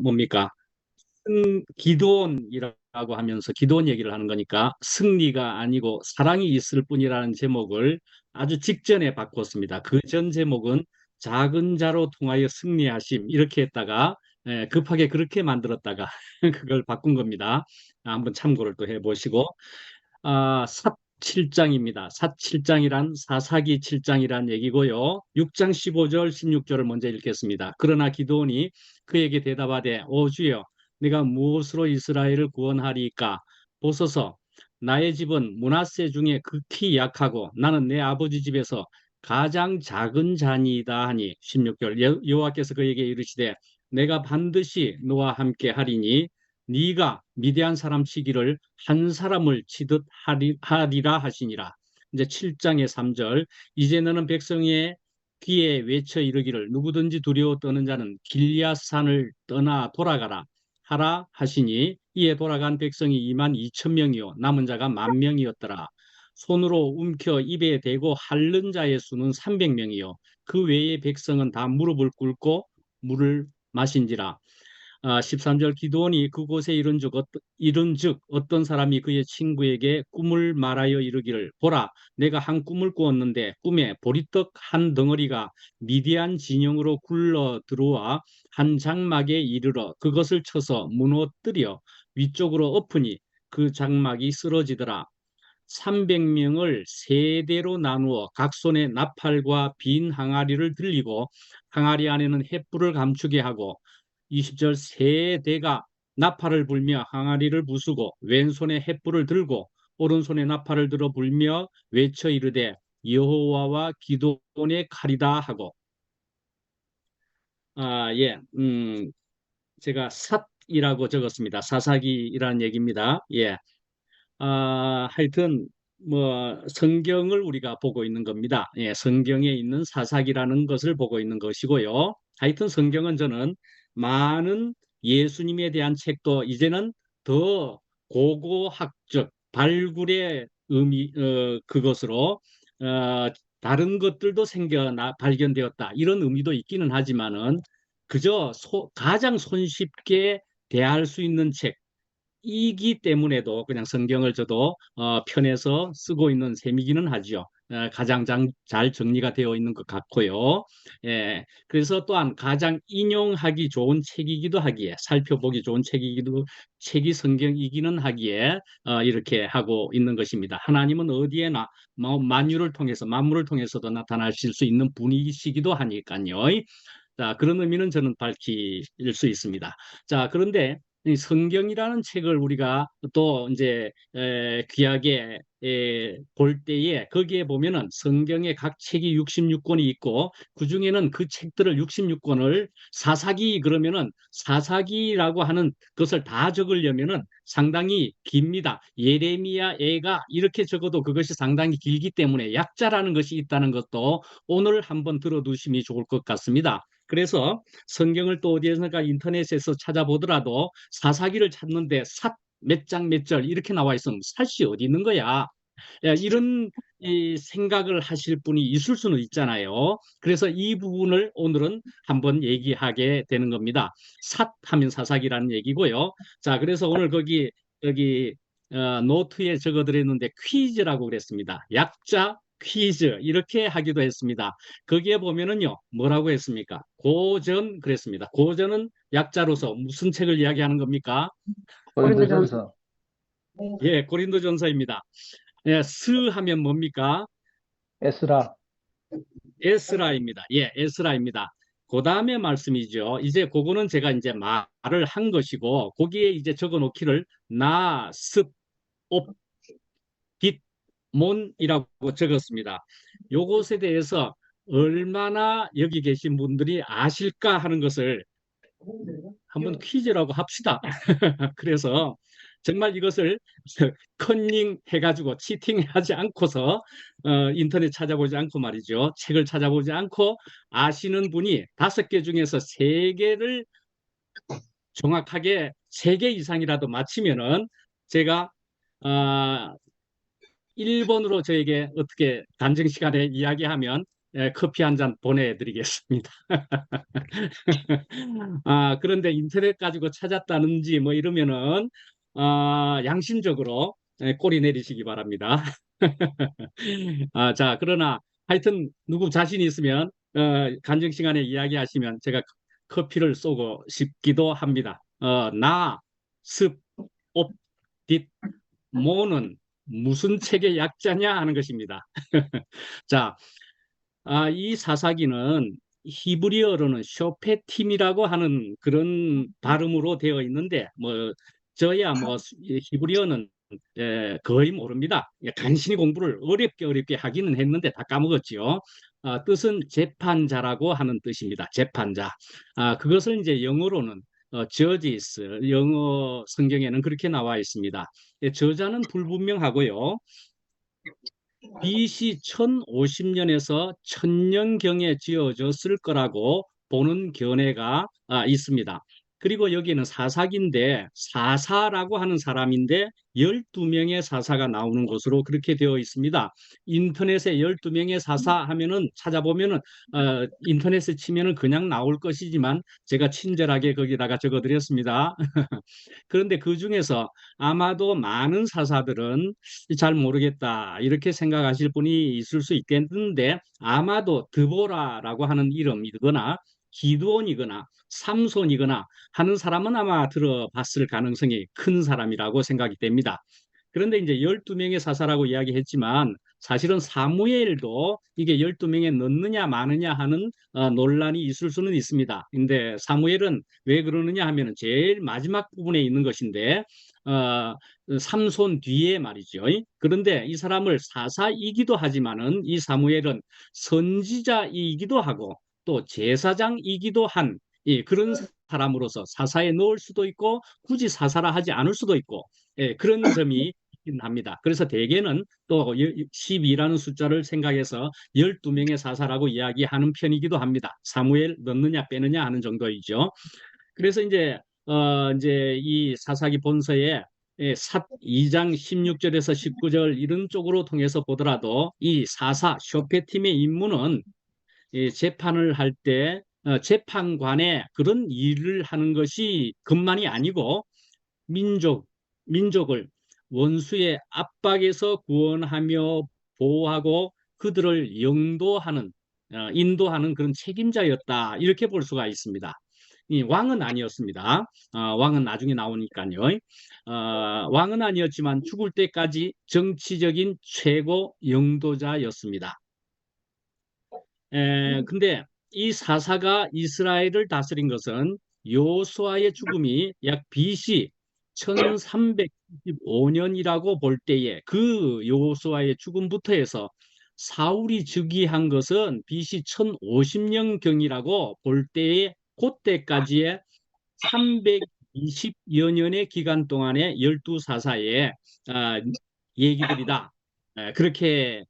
뭡니까? 기도원이라고 하면서 기도원 얘기를 하는 거니까 승리가 아니고 사랑이 있을 뿐이라는 제목을 아주 직전에 바꿨습니다. 그 전 제목은 작은 자로 통하여 승리하심 이렇게 했다가 급하게 그렇게 만들었다가 그걸 바꾼 겁니다. 한번 참고를 또 해보시고 삿 7장입니다. 삿 7장이란 사사기 7장이란 얘기고요. 6장 15절 16절을 먼저 읽겠습니다. 그러나 기드온이 그에게 대답하되 오 주여 내가 무엇으로 이스라엘을 구원하리이까 보소서 나의 집은 므낫세 중에 극히 약하고 나는 내 아버지 집에서 가장 작은 자니이다 하니 16절 여호와께서 그에게 이르시되 내가 반드시 너와 함께 하리니 네가 미디안 사람 치기를 한 사람을 치듯 하리라 하시니라. 이제 7장의 3절 이제 너는 백성의 귀에 외쳐 이르기를 누구든지 두려워 떠는 자는 길리앗산을 떠나 돌아가라 하라 하시니 이에 돌아간 백성이 2만 2천 명이요 남은 자가 1만 명이었더라. 손으로 움켜 입에 대고 핥는 자의 수는 300명이요 그 외의 백성은 다 무릎을 꿇고 물을 마신지라. 13절 기드온이 그곳에 이른즉 어떤 사람이 그의 친구에게 꿈을 말하여 이르기를 보라 내가 한 꿈을 꾸었는데 꿈에 보리떡 한 덩어리가 미디안 진영으로 굴러 들어와 한 장막에 이르러 그것을 쳐서 무너뜨려 위쪽으로 엎으니 그 장막이 쓰러지더라. 300명을 세 대로 나누어 각 손에 나팔과 빈 항아리를 들리고 항아리 안에는 횃불을 감추게 하고 20절 세 대가 나팔을 불며 항아리를 부수고 왼손에 횃불을 들고 오른손에 나팔을 들어 불며 외쳐 이르되 여호와와 기도원의 칼이다 하고 예, 제가 삿이라고 적었습니다. 사사기라는 얘기입니다. 예, 하여튼 뭐 성경을 우리가 보고 있는 겁니다. 예, 성경에 있는 사사기라는 것을 보고 있는 것이고요. 하여튼 성경은 저는 많은 예수님에 대한 책도 이제는 더 고고학적 발굴의 그것으로 다른 것들도 발견되었다 이런 의미도 있기는 하지만은 그저 가장 손쉽게 대할 수 있는 책 이기 때문에도 그냥 성경을 저도 편해서 쓰고 있는 셈이기는 하죠. 가장 잘 정리가 되어 있는 것 같고요. 예, 그래서 또한 가장 인용하기 좋은 책이기도 하기에 살펴보기 좋은 책이 성경이기는 하기에 이렇게 하고 있는 것입니다. 하나님은 어디에나 만유를 통해서 만물을 통해서도 나타나실 수 있는 분이시기도 하니까요. 자, 그런 의미는 저는 밝힐 수 있습니다. 자, 그런데 이 성경이라는 책을 우리가 또 이제 귀하게 볼 때에 거기에 보면은 성경의 각 책이 66권이 있고 그중에는 그 책들을 66권을 사사기 그러면은 사사기라고 하는 것을 다 적으려면은 상당히 깁니다. 예레미야, 애가 이렇게 적어도 그것이 상당히 길기 때문에 약자라는 것이 있다는 것도 오늘 한번 들어두심이 좋을 것 같습니다. 그래서 성경을 또 어디에선가 인터넷에서 찾아보더라도 사사기를 찾는데 삿 몇 장 몇 절 이렇게 나와 있으면 삿이 어디 있는 거야? 야, 이런 이 생각을 하실 분이 있을 수는 있잖아요. 그래서 이 부분을 오늘은 한번 얘기하게 되는 겁니다. 삿 하면 사사기라는 얘기고요. 자, 그래서 오늘 여기 노트에 적어드렸는데 퀴즈라고 그랬습니다. 약자 퀴즈 이렇게 하기도 했습니다. 거기에 보면은요, 뭐라고 했습니까? 고전 그랬습니다. 고전은 약자로서 무슨 책을 이야기하는 겁니까? 고린도전서. 예, 고린도전서입니다. 예, 스 하면 뭡니까? 에스라. 에스라입니다. 예, 에스라입니다. 그 다음에 말씀이죠. 이제 그거는 제가 이제 말을 한 것이고, 거기에 이제 적어 놓기를 나, 습, 옵, 빛, 몬이라고 적었습니다. 요것에 대해서 얼마나 여기 계신 분들이 아실까 하는 것을 한번 퀴즈라고 합시다. 그래서 정말 이것을 컨닝 해가지고 치팅하지 않고서 인터넷 찾아보지 않고 말이죠. 책을 찾아보지 않고 아시는 분이 5개 중에서 3개를 정확하게 3개 이상이라도 맞히면은 제가 어, 1번으로 저에게 어떻게 단정 시간에 이야기하면 커피 한 잔 보내드리겠습니다. 그런데 인터넷 가지고 찾았다는지 뭐 이러면은 양심적으로 꼬리 내리시기 바랍니다. 자, 그러나 하여튼 누구 자신 있으면 간증 시간에 이야기하시면 제가 커피를 쏘고 싶기도 합니다. 나, 습, 옵, 딧, 모는 무슨 책의 약자냐 하는 것입니다. 자, 이 사사기는 히브리어로는 쇼페팀이라고 하는 그런 발음으로 되어 있는데 뭐 저야 뭐 히브리어는 거의 모릅니다. 간신히 공부를 어렵게 하기는 했는데 다 까먹었지요. 뜻은 재판자라고 하는 뜻입니다. 재판자. 그것을 이제 영어로는 저지스, 영어 성경에는 그렇게 나와 있습니다. 저자는 불분명하고요. BC 1050년에서 1000년경에 지어졌을 거라고 보는 견해가 있습니다. 그리고 여기는 사사기인데 사사라고 하는 사람인데 12명의 사사가 나오는 것으로 그렇게 되어 있습니다. 인터넷에 12명의 사사 하면은 찾아보면은 인터넷에 치면은 그냥 나올 것이지만 제가 친절하게 거기다가 적어드렸습니다. 그런데 그 중에서 아마도 많은 사사들은 잘 모르겠다 이렇게 생각하실 분이 있을 수 있겠는데 아마도 드보라라고 하는 이름이거나 기드온이거나 삼손이거나 하는 사람은 아마 들어봤을 가능성이 큰 사람이라고 생각이 됩니다. 그런데 이제 12명의 사사라고 이야기했지만 사실은 사무엘도 이게 12명에 넣느냐 마느냐 하는 논란이 있을 수는 있습니다. 근데 사무엘은 왜 그러느냐 하면 제일 마지막 부분에 있는 것인데 어, 삼손 뒤에 말이죠. 그런데 이 사람을 사사이기도 하지만은 이 사무엘은 선지자이기도 하고 또 제사장이기도 한 그런 사람으로서 사사에 넣을 수도 있고 굳이 사사라 하지 않을 수도 있고 그런 점이 있긴 합니다. 그래서 대개는 또 12라는 숫자를 생각해서 12명의 사사라고 이야기하는 편이기도 합니다. 사무엘 넣느냐 빼느냐 하는 정도이죠. 그래서 이제 이 사사기 본서에 2장 16절에서 19절 이런 쪽으로 통해서 보더라도 이 사사 쇼페팀의 임무는 재판을 할 때 재판관의 그런 일을 하는 것이 것만이 아니고 민족을 원수의 압박에서 구원하며 보호하고 그들을 영도하는 인도하는 그런 책임자였다 이렇게 볼 수가 있습니다. 이 왕은 아니었습니다. 왕은 나중에 나오니까요. 왕은 아니었지만 죽을 때까지 정치적인 최고 영도자였습니다. 근데 이 사사가 이스라엘을 다스린 것은 요수아의 죽음이 약 BC 1395년이라고 볼 때에 그 요수아의 죽음부터 해서 사울이 즉위한 것은 BC 1050년경이라고 볼 때에 그때까지의 320여 년의 기간 동안의 12사사의 얘기들이다. 그렇게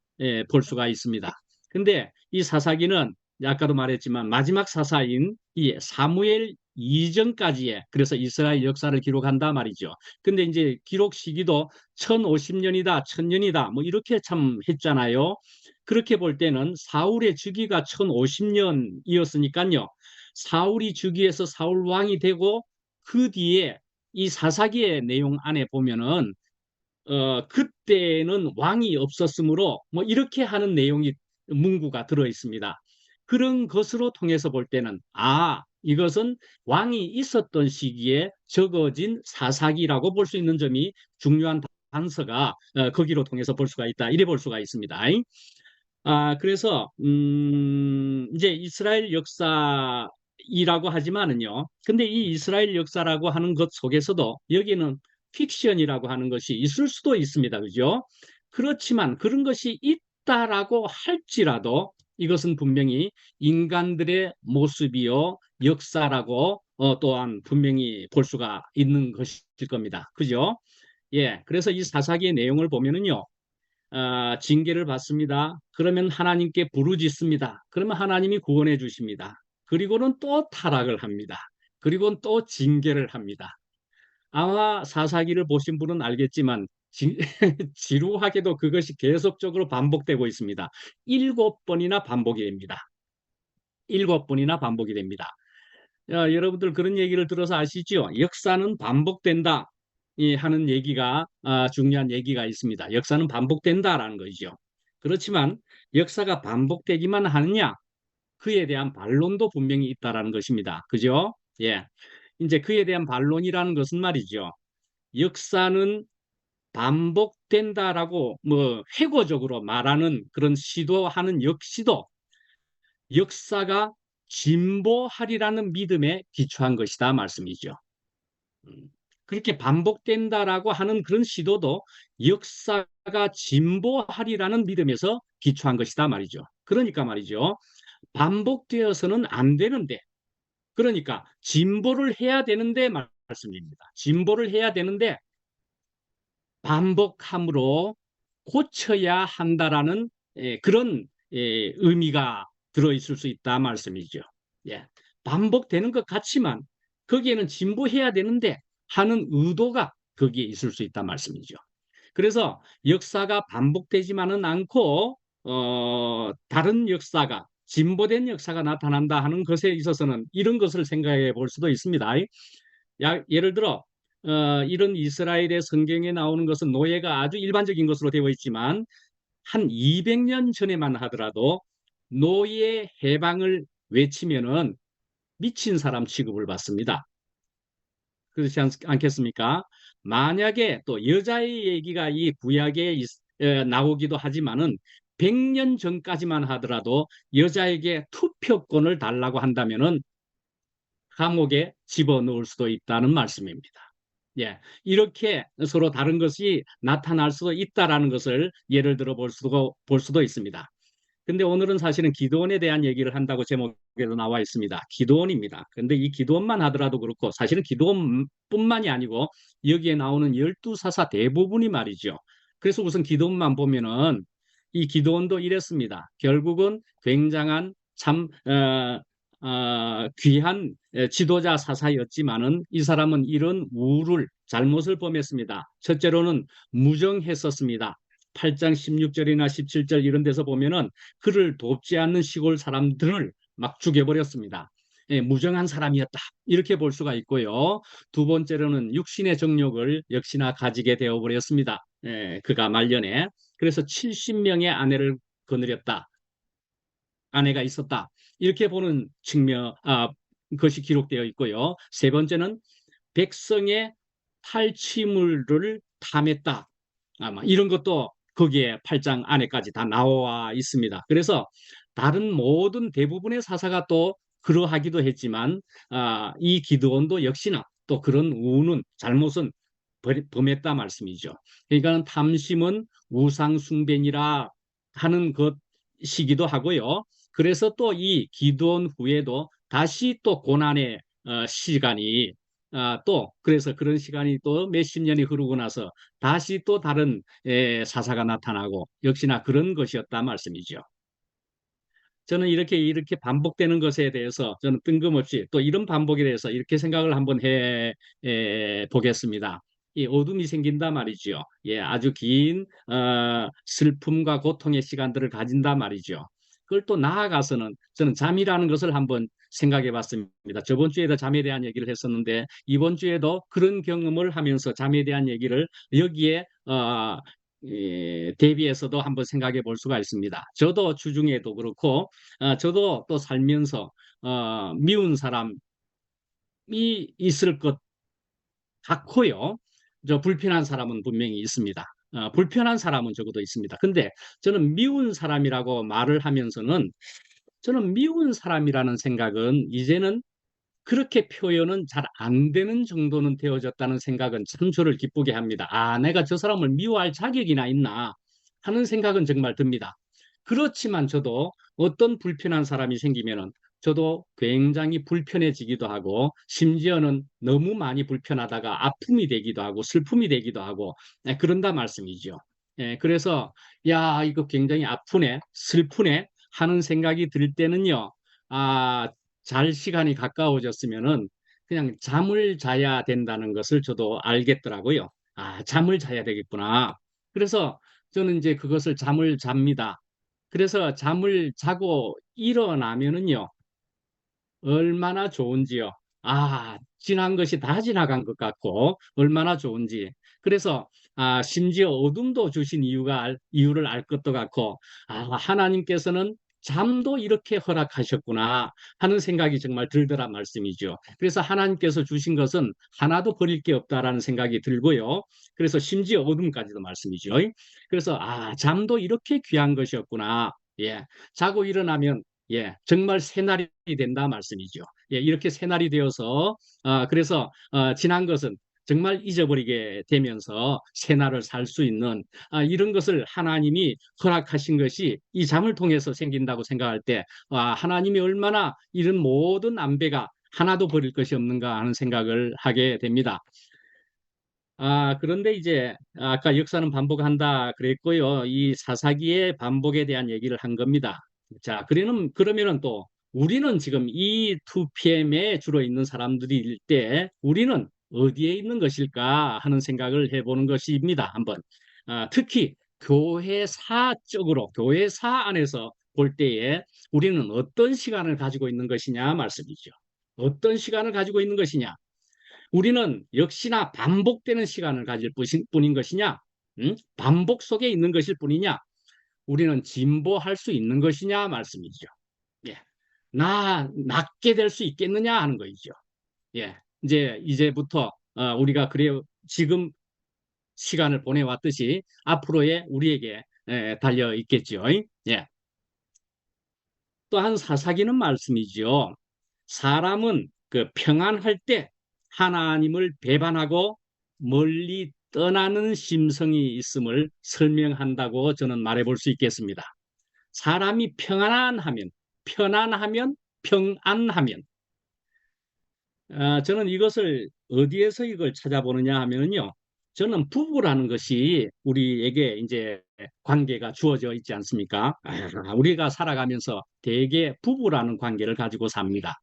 볼 수가 있습니다. 근데 이 사사기는 아까도 말했지만 마지막 사사인 이 사무엘 이전까지의 그래서 이스라엘 역사를 기록한다 말이죠. 근데 이제 기록 시기도 1050년이다, 1000년이다 뭐 이렇게 참 했잖아요. 그렇게 볼 때는 사울의 즉위가 1050년이었으니까요. 사울이 즉위해서 사울 왕이 되고 그 뒤에 이 사사기의 내용 안에 보면은 그때는 왕이 없었으므로 뭐 이렇게 하는 내용이 문구가 들어 있습니다. 그런 것으로 통해서 볼 때는 이것은 왕이 있었던 시기에 적어진 사사기라고 볼 수 있는 점이 중요한 단서가 거기로 통해서 볼 수가 있다. 이래 볼 수가 있습니다. 그래서 이제 이스라엘 역사이라고 하지만은요. 근데 이 이스라엘 역사라고 하는 것 속에서도 여기는 픽션이라고 하는 것이 있을 수도 있습니다. 그죠? 그렇지만 그런 것이 있다라고 할지라도 이것은 분명히 인간들의 모습이요 역사라고 또한 분명히 볼 수가 있는 것일 겁니다. 그죠? 예, 그래서 이 사사기의 내용을 보면은요. 징계를 받습니다. 그러면 하나님께 부르짖습니다. 그러면 하나님이 구원해 주십니다. 그리고는 또 타락을 합니다. 그리고는 또 징계를 합니다. 아마 사사기를 보신 분은 알겠지만 지루하게도 그것이 계속적으로 반복되고 있습니다. 7번이나 반복이 됩니다. 7번이나 반복이 됩니다. 여러분들 그런 얘기를 들어서 아시죠? 역사는 반복된다. 하는 얘기가 중요한 얘기가 있습니다. 역사는 반복된다라는 거죠. 그렇지만 역사가 반복되기만 하느냐? 그에 대한 반론도 분명히 있다라는 것입니다. 그죠? 예. 이제 그에 대한 반론이라는 것은 말이죠. 역사는 반복된다라고 뭐 회고적으로 말하는 그런 시도하는 역시도 역사가 진보하리라는 믿음에 기초한 것이다 말씀이죠. 음, 그렇게 반복된다라고 하는 그런 시도도 역사가 진보하리라는 믿음에서 기초한 것이다 말이죠. 그러니까 말이죠. 반복되어서는 안 되는데, 그러니까 진보를 해야 되는데 말씀입니다. 진보를 해야 되는데 반복함으로 고쳐야 한다라는 그런 의미가 들어있을 수 있다 말씀이죠. 예. 반복되는 것 같지만 거기에는 진보해야 되는데 하는 의도가 거기에 있을 수 있다 말씀이죠. 그래서 역사가 반복되지만은 않고 다른 역사가 진보된 역사가 나타난다 하는 것에 있어서는 이런 것을 생각해 볼 수도 있습니다. 예를 들어 이런 이스라엘의 성경에 나오는 것은 노예가 아주 일반적인 것으로 되어 있지만 한 200년 전에만 하더라도 노예 해방을 외치면은 미친 사람 취급을 받습니다. 그렇지 않겠습니까? 만약에 또 여자의 얘기가 이 구약에 나오기도 하지만은 100년 전까지만 하더라도 여자에게 투표권을 달라고 한다면은 감옥에 집어넣을 수도 있다는 말씀입니다. 예, 이렇게 서로 다른 것이 나타날 수도 있다라는 것을 예를 들어 볼 수도 있습니다. 근데 오늘은 사실은 기도원에 대한 얘기를 한다고 제목에도 나와 있습니다. 기도원입니다. 근데 이 기도원만 하더라도 그렇고 사실은 기도원뿐만이 아니고 여기에 나오는 12사사 대부분이 말이죠. 그래서 우선 기도원만 보면은 이 기도원도 이랬습니다. 결국은 굉장한 참 귀한 지도자 사사였지만은 이 사람은 이런 우를 잘못을 범했습니다. 첫째로는 무정했었습니다. 8장 16절이나 17절 이런 데서 보면은 그를 돕지 않는 시골 사람들을 막 죽여버렸습니다. 예, 무정한 사람이었다. 이렇게 볼 수가 있고요. 두 번째로는 육신의 정욕을 역시나 가지게 되어버렸습니다. 예, 그가 말년에. 그래서 70명의 아내를 거느렸다. 아내가 있었다. 이렇게 보는 것이 기록되어 있고요. 세 번째는 백성의 탈취물을 탐했다. 아마 이런 것도 거기에 8장 안에까지 다 나와 있습니다. 그래서 다른 모든 대부분의 사사가 또 그러하기도 했지만 이 기드온도 역시나 또 그런 잘못은 범했다 말씀이죠. 그러니까 탐심은 우상숭배니라 하는 것이기도 하고요. 그래서 또 이 기드온 후에도 다시 또 고난의 시간이 또 그래서 그런 시간이 또 몇십 년이 흐르고 나서 다시 또 다른 사사가 나타나고 역시나 그런 것이었다 말씀이죠. 저는 이렇게 반복되는 것에 대해서 저는 뜬금없이 또 이런 반복에 대해서 이렇게 생각을 한번 보겠습니다. 이 어둠이 생긴다 말이죠. 예, 아주 긴 슬픔과 고통의 시간들을 가진다 말이죠. 그걸 또 나아가서는 저는 잠이라는 것을 한번 생각해 봤습니다. 저번 주에도 잠에 대한 얘기를 했었는데 이번 주에도 그런 경험을 하면서 잠에 대한 얘기를 여기에 대비해서도 한번 생각해 볼 수가 있습니다. 저도 주중에도 그렇고 저도 또 살면서 미운 사람이 있을 것 같고요. 저 불편한 사람은 분명히 있습니다. 불편한 사람은 적어도 있습니다. 근데 저는 미운 사람이라고 말을 하면서는 저는 미운 사람이라는 생각은 이제는 그렇게 표현은 잘 안 되는 정도는 되어졌다는 생각은 참 저를 기쁘게 합니다. 내가 저 사람을 미워할 자격이나 있나 하는 생각은 정말 듭니다. 그렇지만 저도 어떤 불편한 사람이 생기면은 저도 굉장히 불편해지기도 하고 심지어는 너무 많이 불편하다가 아픔이 되기도 하고 슬픔이 되기도 하고 그런다 말씀이죠. 그래서 야 이거 굉장히 아프네 슬프네 하는 생각이 들 때는요. 잘 시간이 가까워졌으면은 그냥 잠을 자야 된다는 것을 저도 알겠더라고요. 잠을 자야 되겠구나. 그래서 저는 이제 그것을 잠을 잡니다. 그래서 잠을 자고 일어나면은요, 얼마나 좋은지요. 지난 것이 다 지나간 것 같고, 얼마나 좋은지. 그래서, 심지어 어둠도 주신 이유를 알 것도 같고, 하나님께서는 잠도 이렇게 허락하셨구나 하는 생각이 정말 들더란 말씀이죠. 그래서 하나님께서 주신 것은 하나도 버릴 게 없다라는 생각이 들고요. 그래서 심지어 어둠까지도 말씀이죠. 그래서, 잠도 이렇게 귀한 것이었구나. 예. 자고 일어나면 정말 새날이 된다 말씀이죠. 이렇게 새날이 되어서 그래서 지난 것은 정말 잊어버리게 되면서 새날을 살 수 있는 이런 것을 하나님이 허락하신 것이 이 잠을 통해서 생긴다고 생각할 때 하나님이 얼마나 이런 모든 안배가 하나도 버릴 것이 없는가 하는 생각을 하게 됩니다. 그런데 이제 아까 역사는 반복한다 그랬고요. 이 사사기의 반복에 대한 얘기를 한 겁니다. 자, 그러면은 또 우리는 지금 이 2PM에 주로 있는 사람들일 때 우리는 어디에 있는 것일까 하는 생각을 해보는 것입니다. 한번. 특히 교회사적으로, 교회사 안에서 볼 때에 우리는 어떤 시간을 가지고 있는 것이냐 말씀이죠. 어떤 시간을 가지고 있는 것이냐. 우리는 역시나 반복되는 시간을 가질 뿐인 것이냐? 반복 속에 있는 것일 뿐이냐? 우리는 진보할 수 있는 것이냐? 말씀이죠. 예. 낫게 될 수 있겠느냐? 하는 거이죠. 예. 이제부터 우리가 지금 시간을 보내왔듯이 앞으로의 우리에게 달려 있겠죠. 예. 또한 사사기는 말씀이죠. 사람은 그 평안할 때 하나님을 배반하고 멀리 떠나는 심성이 있음을 설명한다고 저는 말해 볼 수 있겠습니다. 사람이 편안하면, 평안하면, 저는 이것을 어디에서 이걸 찾아보느냐 하면요. 저는 부부라는 것이 우리에게 이제 관계가 주어져 있지 않습니까? 우리가 살아가면서 대개 부부라는 관계를 가지고 삽니다.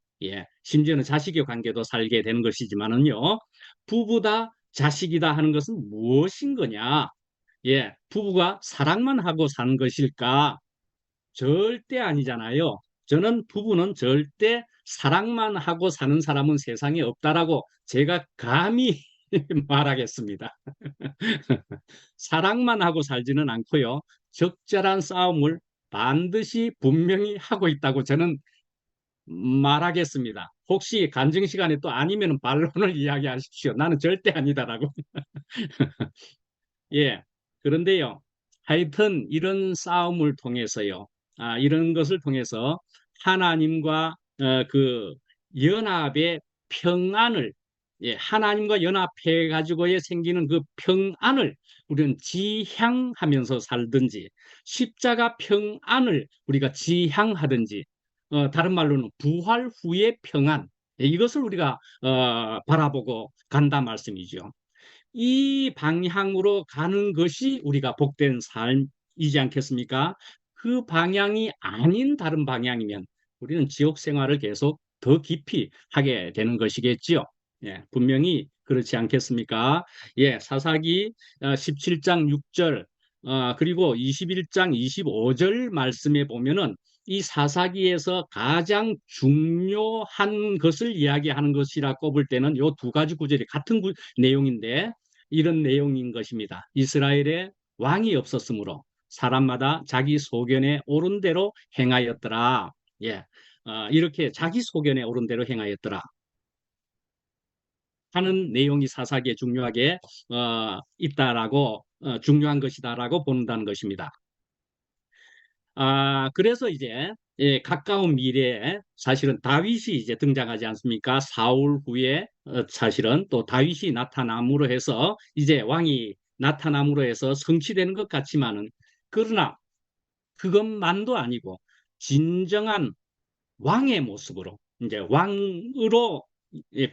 심지어는 자식의 관계도 살게 되는 것이지만은요. 부부다, 자식이다 하는 것은 무엇인 거냐? 부부가 사랑만 하고 사는 것일까? 절대 아니잖아요. 저는 부부는 절대 사랑만 하고 사는 사람은 세상에 없다라고 제가 감히 말하겠습니다. 사랑만 하고 살지는 않고요. 적절한 싸움을 반드시 분명히 하고 있다고 저는 말하겠습니다. 혹시 간증 시간에 또 아니면 반론을 이야기하십시오. 나는 절대 아니다라고. 예. 그런데요. 하여튼 이런 싸움을 통해서요. 이런 것을 통해서 하나님과 그 연합의 평안을 하나님과 연합해 가지고에 생기는 그 평안을 우리는 지향하면서 살든지 십자가 평안을 우리가 지향하든지 다른 말로는 부활 후의 평안 이것을 우리가 바라보고 간다 말씀이죠. 이 방향으로 가는 것이 우리가 복된 삶이지 않겠습니까? 그 방향이 아닌 다른 방향이면 우리는 지옥 생활을 계속 더 깊이 하게 되는 것이겠지요. 분명히 그렇지 않겠습니까? 사사기 17장 6절 그리고 21장 25절 말씀에 보면은 이 사사기에서 가장 중요한 것을 이야기하는 것이라 꼽을 때는 이 두 가지 구절이 같은 내용인데 이런 내용인 것입니다. 이스라엘에 왕이 없었으므로 사람마다 자기 소견에 옳은 대로 행하였더라. 이렇게 자기 소견에 옳은 대로 행하였더라. 하는 내용이 사사기에 중요하게 있다라고 중요한 것이다라고 본다는 것입니다. 그래서 이제 가까운 미래에 사실은 다윗이 이제 등장하지 않습니까? 사울 후에 사실은 또 다윗이 나타남으로 해서 이제 왕이 나타남으로 해서 성취되는 것 같지만은 그러나 그것만도 아니고 진정한 왕의 모습으로 이제 왕으로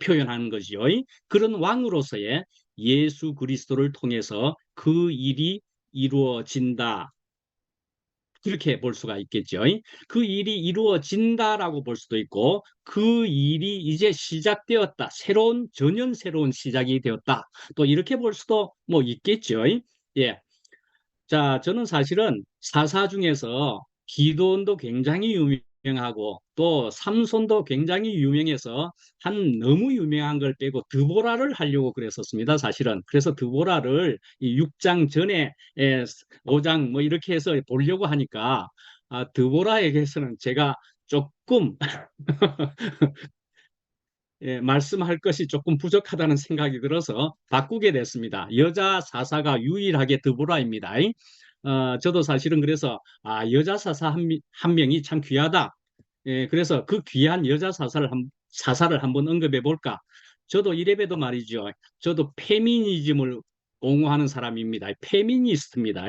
표현하는 것이요. 그런 왕으로서의 예수 그리스도를 통해서 그 일이 이루어진다. 그렇게 볼 수가 있겠죠. 그 일이 이루어진다라고 볼 수도 있고 그 일이 이제 시작되었다. 전혀 새로운 시작이 되었다. 또 이렇게 볼 수도 뭐 있겠죠. 예. 자, 저는 사실은 사사 중에서 기도원도 굉장히 유명하고 또 삼손도 굉장히 유명해서 한 너무 유명한 걸 빼고 드보라를 하려고 그랬었습니다. 사실은. 그래서 드보라를 이 6장 전에 5장 뭐 이렇게 해서 보려고 하니까 드보라에게서는 제가 조금 말씀할 것이 조금 부족하다는 생각이 들어서 바꾸게 됐습니다. 여자 사사가 유일하게 드보라입니다. 저도 사실은 그래서 여자 사사 한 명이 참 귀하다. 그래서 그 귀한 여자 사사를 한번 언급해 볼까? 저도 이래봬도 말이죠. 저도 페미니즘을 옹호하는 사람입니다. 페미니스트입니다.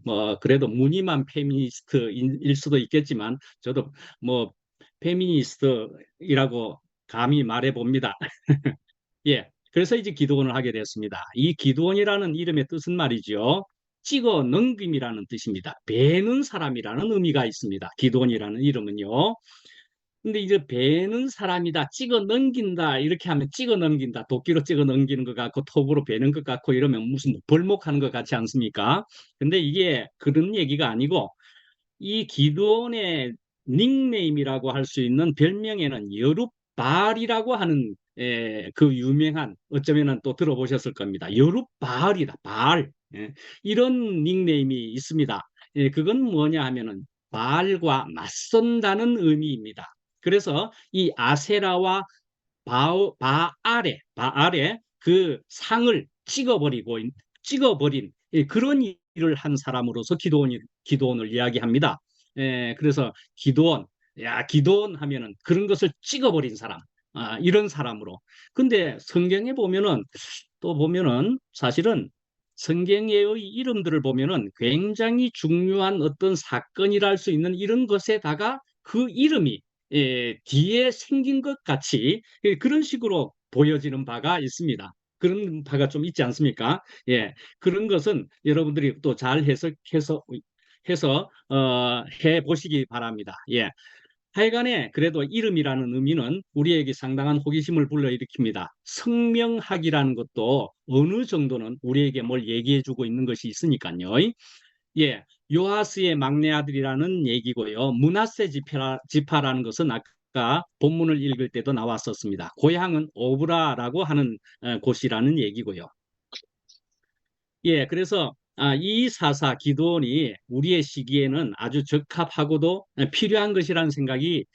뭐 그래도 무늬만 페미니스트일 수도 있겠지만 저도 뭐 페미니스트이라고 감히 말해 봅니다. 예. 그래서 이제 기도원을 하게 됐습니다. 이 기도원이라는 이름의 뜻은 말이죠. 찍어 넘김이라는 뜻입니다. 베는 사람이라는 의미가 있습니다. 기도원이라는 이름은요. 근데 이제 베는 사람이다, 찍어 넘긴다, 이렇게 하면 찍어 넘긴다, 도끼로 찍어 넘기는 것 같고, 톱으로 베는 것 같고, 이러면 무슨 뭐 벌목하는 것 같지 않습니까? 근데 이게 그런 얘기가 아니고, 이 기도원의 닉네임이라고 할 수 있는 별명에는 여룻바알이라고 하는 그 유명한 어쩌면은 또 들어보셨을 겁니다. 여룻바알이다. 바알. 이런 닉네임이 있습니다. 그건 뭐냐 하면은 바알과 맞선다는 의미입니다. 그래서 이 아세라와 바알의 그 상을 찍어버린 그런 일을 한 사람으로서 기도원을 이야기합니다. 그래서 기도원 하면은 그런 것을 찍어버린 사람, 이런 사람으로. 근데 성경에 보면은 또 보면은 사실은 성경의 이름들을 보면은 굉장히 중요한 어떤 사건이라 할 수 있는 이런 것에다가 그 이름이 뒤에 생긴 것 같이 그런 식으로 보여지는 바가 있습니다. 그런 바가 좀 있지 않습니까? 예, 그런 것은 여러분들이 또 잘 해 보시기 바랍니다. 예. 하여간에 그래도 이름이라는 의미는 우리에게 상당한 호기심을 불러일으킵니다. 성명학이라는 것도 어느 정도는 우리에게 뭘 얘기해주고 있는 것이 있으니까요. 예, 요아스의 막내 아들이라는 얘기고요. 므낫세 지파라는 것은 아까 본문을 읽을 때도 나왔었습니다. 고향은 오브라라고 하는 곳이라는 얘기고요. 예, 그래서 이 사사 기도원이 우리의 시기에는 아주 적합하고도 필요한 것이라는 생각이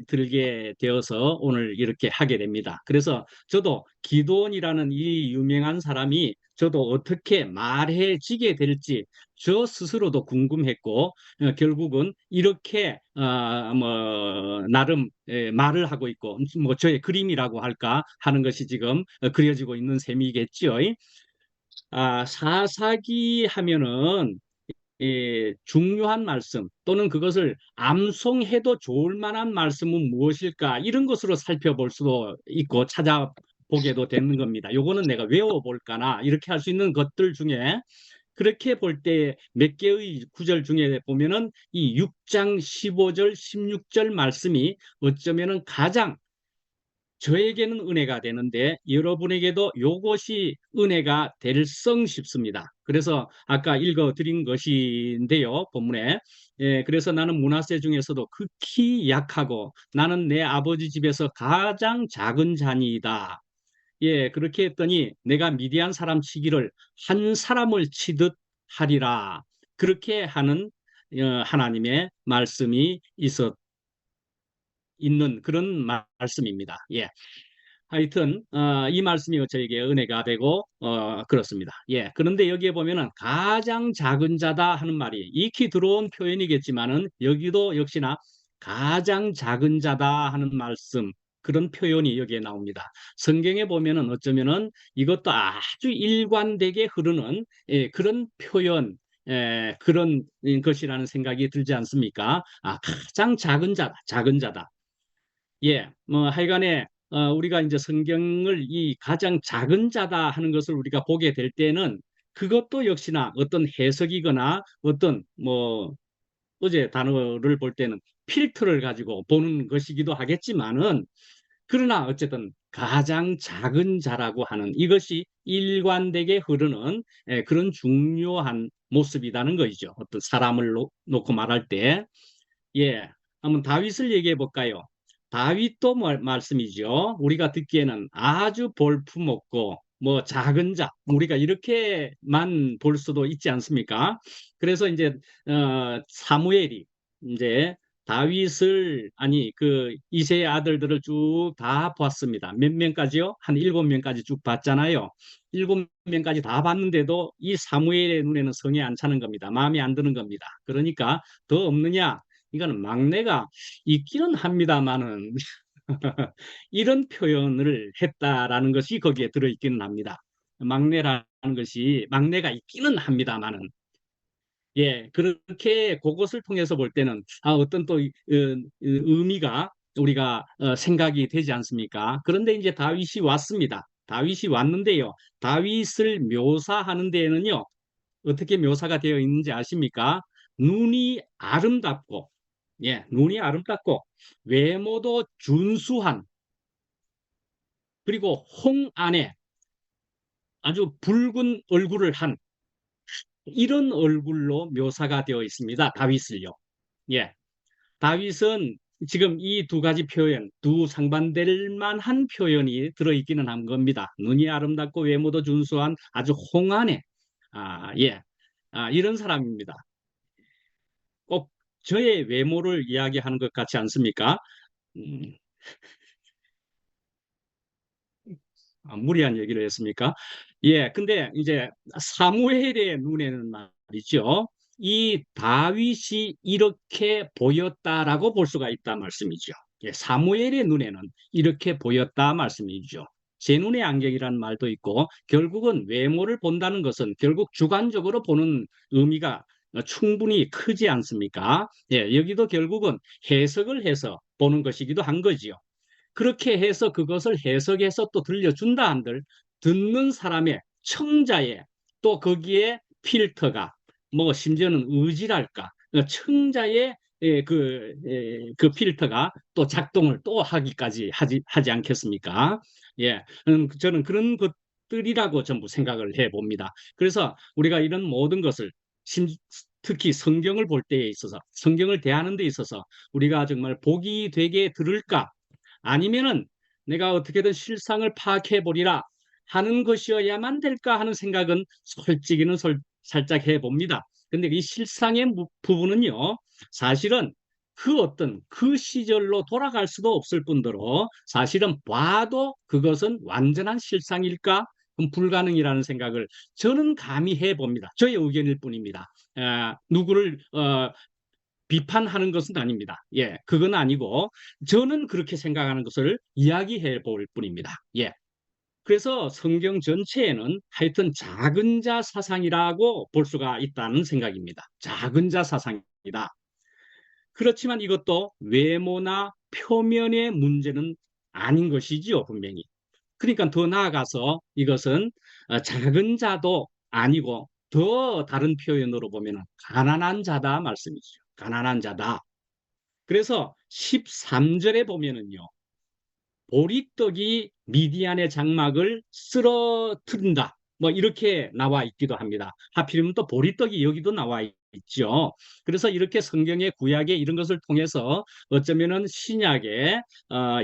들게 되어서 오늘 이렇게 하게 됩니다. 그래서 저도 기도원이라는 이 유명한 사람이 저도 어떻게 말해지게 될지 저 스스로도 궁금했고 결국은 이렇게 뭐 나름 말을 하고 있고 뭐 저의 그림이라고 할까 하는 것이 지금 그려지고 있는 셈이겠지요. 사사기 하면은 중요한 말씀 또는 그것을 암송해도 좋을 만한 말씀은 무엇일까 이런 것으로 살펴볼 수도 있고 찾아보게도 되는 겁니다. 요거는 내가 외워볼까나 이렇게 할 수 있는 것들 중에 그렇게 볼 때 몇 개의 구절 중에 보면은 이 6장 15절, 16절 말씀이 어쩌면은 가장 저에게는 은혜가 되는데 여러분에게도 이것이 은혜가 될성 싶습니다. 그래서 아까 읽어드린 것인데요, 본문에. 그래서 나는 므낫세 중에서도 극히 약하고 나는 내 아버지 집에서 가장 작은 자니이다. 예, 그렇게 했더니 내가 미디안 사람 치기를 한 사람을 치듯 하리라. 그렇게 하는 하나님의 말씀이 있는 그런 말씀입니다. 예. 하여튼 이 말씀이 저에게 은혜가 되고 그렇습니다. 예. 그런데 여기에 보면은 가장 작은 자다 하는 말이 익히 들어온 표현이겠지만은 여기도 역시나 가장 작은 자다 하는 말씀 그런 표현이 여기에 나옵니다. 성경에 보면은 어쩌면은 이것도 아주 일관되게 흐르는 그런 표현 그런 것이라는 생각이 들지 않습니까? 가장 작은 자다, 작은 자다. 예, 뭐 하여간에 우리가 이제 성경을 이 가장 작은 자다 하는 것을 우리가 보게 될 때는 그것도 역시나 어떤 해석이거나 어떤 뭐 어제 단어를 볼 때는 필터를 가지고 보는 것이기도 하겠지만은, 그러나 어쨌든 가장 작은 자라고 하는 이것이 일관되게 흐르는 그런 중요한 모습이라는 것이죠. 어떤 사람을 놓고 말할 때. 예, 한번 다윗을 얘기해 볼까요? 다윗도 말씀이죠. 우리가 듣기에는 아주 볼품없고 뭐 작은 자, 우리가 이렇게만 볼 수도 있지 않습니까? 그래서 이제 사무엘이 이제 다윗을, 아니 그 이세의 아들들을 쭉 다 봤습니다. 몇 명까지요? 한 7명까지 쭉 봤잖아요. 7명까지 다 봤는데도 이 사무엘의 눈에는 성에 안 차는 겁니다. 마음에 안 드는 겁니다. 그러니까 더 없느냐? 이거는 막내가 있기는 합니다만은 이런 표현을 했다라는 것이 거기에 들어있기는 합니다. 막내라는 것이 막내가 있기는 합니다만은, 예, 그렇게 그것을 통해서 볼 때는 어떤 또 의미가 우리가 생각이 되지 않습니까? 그런데 이제 다윗이 왔습니다. 다윗이 왔는데요. 다윗을 묘사하는 데에는요, 어떻게 묘사가 되어 있는지 아십니까? 눈이 아름답고, 예, 눈이 아름답고, 외모도 준수한, 그리고 홍 안에 아주 붉은 얼굴을 한 이런 얼굴로 묘사가 되어 있습니다. 다윗을요. 예, 다윗은 지금 이 두 가지 표현, 두 상반될 만한 표현이 들어있기는 한 겁니다. 눈이 아름답고 외모도 준수한 아주 홍안에, 예, 이런 사람입니다. 꼭 저의 외모를 이야기하는 것 같지 않습니까? 음, 무리한 얘기를 했습니까? 예, 근데 이제 사무엘의 눈에는 말이죠. 이 다윗이 이렇게 보였다라고 볼 수가 있다 말씀이죠. 예, 사무엘의 눈에는 이렇게 보였다 말씀이죠. 제 눈의 안경이라는 말도 있고, 결국은 외모를 본다는 것은 결국 주관적으로 보는 의미가 충분히 크지 않습니까? 예, 여기도 결국은 해석을 해서 보는 것이기도 한 거지요. 그렇게 해서 그것을 해석해서 또 들려준다 한들, 듣는 사람의 청자의 또 거기에 필터가, 뭐 심지어는 의지랄까, 청자의 그 필터가 또 작동을 또 하기까지 하지 않겠습니까? 예, 저는 그런 것들이라고 전부 생각을 해 봅니다. 그래서 우리가 이런 모든 것을 특히 성경을 볼 때에 있어서, 성경을 대하는 데 있어서 우리가 정말 복이 되게 들을까, 아니면은 내가 어떻게든 실상을 파악해 보리라 하는 것이어야만 될까 하는 생각은 솔직히는 살짝 해봅니다. 근데 이 실상의 부분은요, 사실은 그 어떤 그 시절로 돌아갈 수도 없을 뿐더러 사실은 봐도 그것은 완전한 실상일까? 그럼 불가능이라는 생각을 저는 감히 해봅니다. 저의 의견일 뿐입니다. 누구를 비판하는 것은 아닙니다. 예, 그건 아니고 저는 그렇게 생각하는 것을 이야기해 볼 뿐입니다. 예. 그래서 성경 전체에는 하여튼 작은 자 사상이라고 볼 수가 있다는 생각입니다. 작은 자 사상이다. 그렇지만 이것도 외모나 표면의 문제는 아닌 것이지요, 분명히. 그러니까 더 나아가서 이것은 작은 자도 아니고 더 다른 표현으로 보면 가난한 자다 말씀이죠. 가난한 자다. 그래서 13절에 보면은요, 보리떡이 미디안의 장막을 쓰러뜨린다, 뭐 이렇게 나와 있기도 합니다. 하필이면 또 보리떡이 여기도 나와 있죠. 그래서 이렇게 성경의 구약에 이런 것을 통해서 어쩌면은 신약에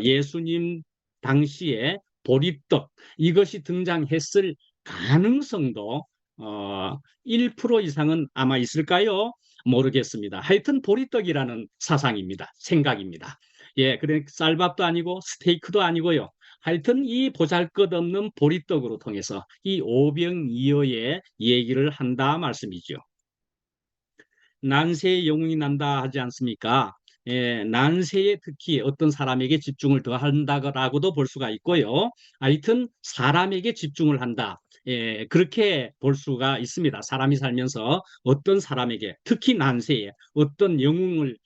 예수님 당시에 보리떡 이것이 등장했을 가능성도 1% 이상은 아마 있을까요? 모르겠습니다. 하여튼 보리떡이라는 사상입니다. 생각입니다. 예, 그래 쌀밥도 아니고 스테이크도 아니고요. 하여튼 이 보잘것없는 보리떡으로 통해서 이 오병이어의 얘기를 한다 말씀이죠. 난세의 영웅이 난다 하지 않습니까? 예, 난세에 특히 어떤 사람에게 집중을 더 한다라고도 볼 수가 있고요. 하여튼 사람에게 집중을 한다. 예, 그렇게 볼 수가 있습니다. 사람이 살면서 어떤 사람에게 특히 난세에 어떤 영웅을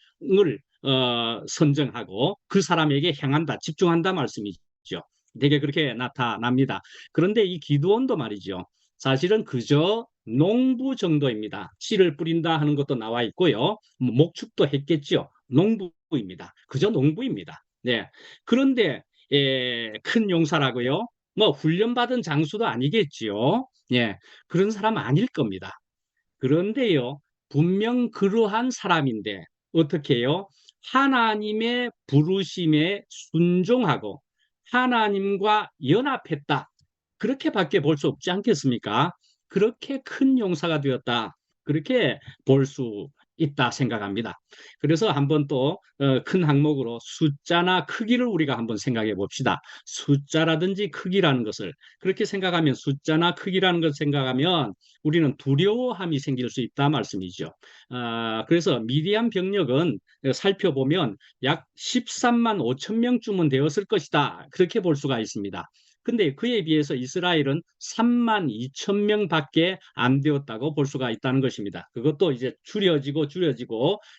선정하고 그 사람에게 향한다, 집중한다 말씀이죠. 되게 그렇게 나타납니다. 그런데 이 기드온도 말이죠. 사실은 그저 농부 정도입니다. 씨를 뿌린다 하는 것도 나와 있고요. 뭐 목축도 했겠죠. 농부입니다. 그저 농부입니다. 네. 그런데 큰 용사라고요? 뭐 훈련받은 장수도 아니겠지요. 예. 그런 사람 아닐 겁니다. 그런데요, 분명 그러한 사람인데 어떻게 해요? 하나님의 부르심에 순종하고 하나님과 연합했다. 그렇게밖에 볼 수 없지 않겠습니까? 그렇게 큰 용사가 되었다. 그렇게 볼 수 있다 생각합니다. 그래서 한번 또 큰 항목으로 숫자나 크기를 우리가 한번 생각해 봅시다. 숫자라든지 크기라는 것을 그렇게 생각하면 숫자나 크기라는 것을 생각하면 우리는 두려워함이 생길 수 있다 말씀이죠. 그래서 미디안 병력은 살펴보면 약 13만 5천 명쯤은 되었을 것이다. 그렇게 볼 수가 있습니다. 근데 그에 비해서 이스라엘은 3만 2천 명밖에 안 되었다고 볼 수가 있다는 것입니다. 그것도 이제 줄여지고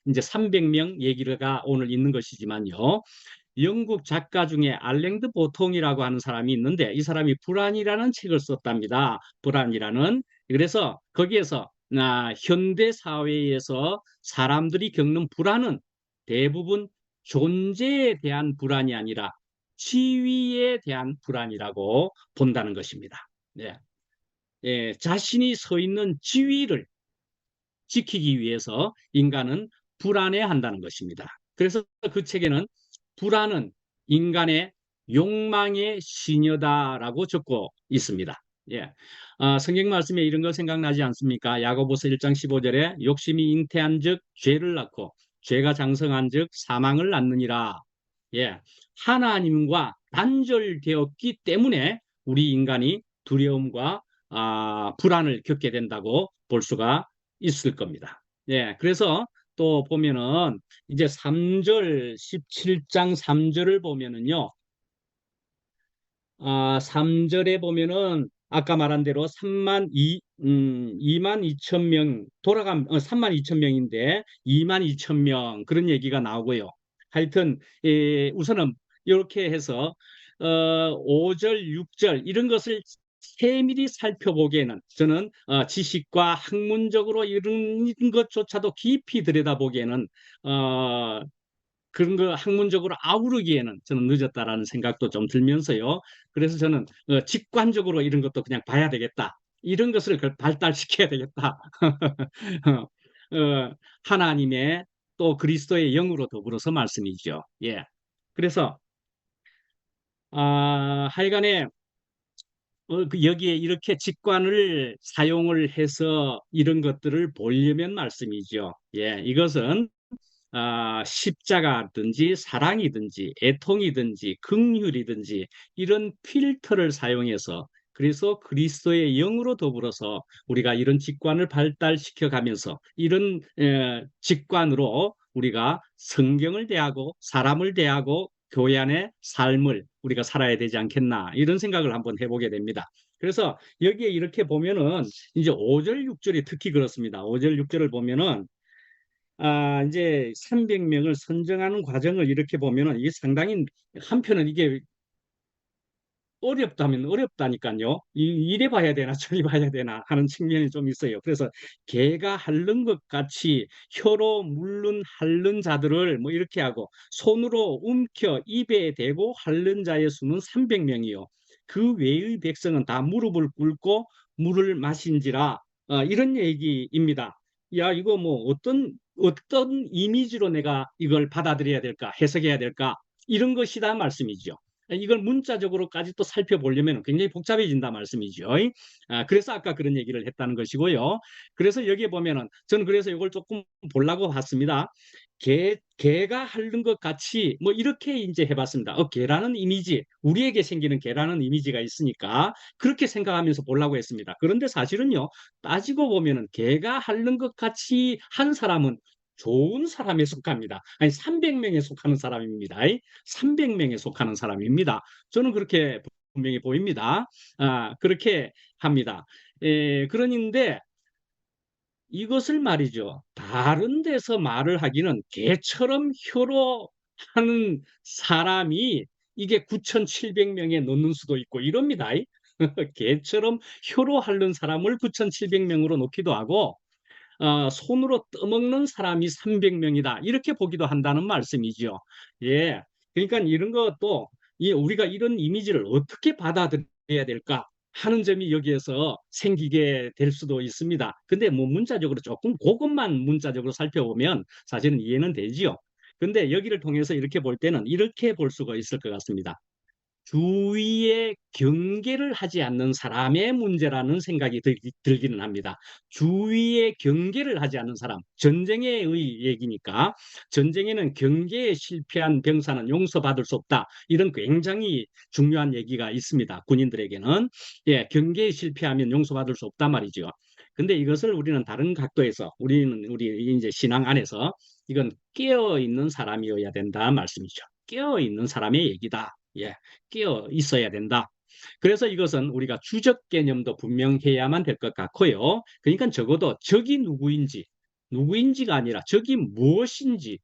이제 300명 얘기가 오늘 있는 것이지만요. 영국 작가 중에 알랭드 보통이라고 하는 사람이 있는데 이 사람이 불안이라는 책을 썼답니다. 불안이라는. 그래서 거기에서 현대 사회에서 사람들이 겪는 불안은 대부분 존재에 대한 불안이 아니라 지위에 대한 불안이라고 본다는 것입니다. 네. 자신이 서 있는 지위를 지키기 위해서 인간은 불안해한다는 것입니다. 그래서 그 책에는 불안은 인간의 욕망의 시녀다라고 적고 있습니다. 예. 성경 말씀에 이런 거 생각나지 않습니까? 야고보서 1장 15절에 욕심이 잉태한즉 죄를 낳고 죄가 장성한즉 사망을 낳느니라. 예. 하나님과 단절되었기 때문에 우리 인간이 두려움과 불안을 겪게 된다고 볼 수가 있을 겁니다. 예. 그래서 또 보면은 이제 3절 17장 3절을 보면은요. 3절에 보면은 아까 말한 대로 2만 2천 명 3만 2천 명인데 2만 2천 명 그런 얘기가 나오고요. 하여튼 우선은 이렇게 해서 5절, 6절 이런 것을 세밀히 살펴보기에는 저는 지식과 학문적으로 이런 것조차도 깊이 들여다보기에는 그런 거 학문적으로 아우르기에는 저는 늦었다라는 생각도 좀 들면서요. 그래서 저는 직관적으로 이런 것도 그냥 봐야 되겠다. 이런 것을 발달시켜야 되겠다. 하나님의 또 그리스도의 영으로 더불어서 말씀이죠. 예. 그래서 하여간에 여기에 이렇게 직관을 사용을 해서 이런 것들을 보려면 말씀이죠. 예, 이것은 십자가든지 사랑이든지 애통이든지 긍휼이든지 이런 필터를 사용해서 그래서 그리스도의 영으로 더불어서 우리가 이런 직관을 발달시켜 가면서 이런 직관으로 우리가 성경을 대하고 사람을 대하고 교회 안의 삶을 우리가 살아야 되지 않겠나 이런 생각을 한번 해보게 됩니다. 그래서 여기에 이렇게 보면은 이제 5절 6절이 특히 그렇습니다. 5절 6절을 보면은 이제 300명을 선정하는 과정을 이렇게 보면은 이게 상당히 한편은 이게 어렵다면 어렵다니까요. 이래 봐야 되나 저리 봐야 되나 하는 측면이 좀 있어요. 그래서 개가 핥는 것 같이 혀로 물는 핥는 자들을 뭐 이렇게 하고 손으로 움켜 입에 대고 핥는 자의 수는 300명이요. 그 외의 백성은 다 무릎을 꿇고 물을 마신지라 이런 얘기입니다. 야, 이거 뭐 어떤 이미지로 내가 이걸 받아들여야 될까, 해석해야 될까, 이런 것이다 말씀이죠. 이걸 문자적으로까지 또 살펴보려면 굉장히 복잡해진다 말씀이죠. 그래서 아까 그런 얘기를 했다는 것이고요. 그래서 여기에 보면은 저는 그래서 이걸 조금 보려고 봤습니다. 개가 핥는 것 같이 뭐 이렇게 이제 해봤습니다. 개라는 이미지, 우리에게 생기는 개라는 이미지가 있으니까 그렇게 생각하면서 보려고 했습니다. 그런데 사실은요, 따지고 보면은 개가 핥는 것 같이 한 사람은 좋은 사람에 속합니다. 아니 300명에 속하는 사람입니다. 300명에 속하는 사람입니다. 저는 그렇게 분명히 보입니다. 그렇게 합니다. 그런데 이것을 말이죠. 다른 데서 말을 하기는 개처럼 혀로 하는 사람이 이게 9,700명에 넣는 수도 있고 이럽니다. 개처럼 혀로 핥는 사람을 9,700명으로 놓기도 하고 손으로 떠먹는 사람이 300명이다. 이렇게 보기도 한다는 말씀이죠. 예. 그러니까 이런 것도 우리가 이런 이미지를 어떻게 받아들여야 될까 하는 점이 여기에서 생기게 될 수도 있습니다. 근데 뭐 문자적으로 조금 그것만 문자적으로 살펴보면 사실은 이해는 되지요. 근데 여기를 통해서 이렇게 볼 때는 이렇게 볼 수가 있을 것 같습니다. 주위에 경계를 하지 않는 사람의 문제라는 생각이 들기는 합니다. 주위에 경계를 하지 않는 사람, 전쟁의 얘기니까 전쟁에는 경계에 실패한 병사는 용서받을 수 없다. 이런 굉장히 중요한 얘기가 있습니다. 군인들에게는. 예, 경계에 실패하면 용서받을 수 없단 말이죠. 근데 이것을 우리는 다른 각도에서 우리 이제 신앙 안에서 이건 깨어 있는 사람이어야 된다 말씀이죠. 깨어 있는 사람의 얘기다. 예. 끼어 있어야 된다. 그래서 이것은 우리가 주적 개념도 분명해야만 될 것 같고요. 그러니까 적어도 적이 누구인지가 아니라 적이 무엇인지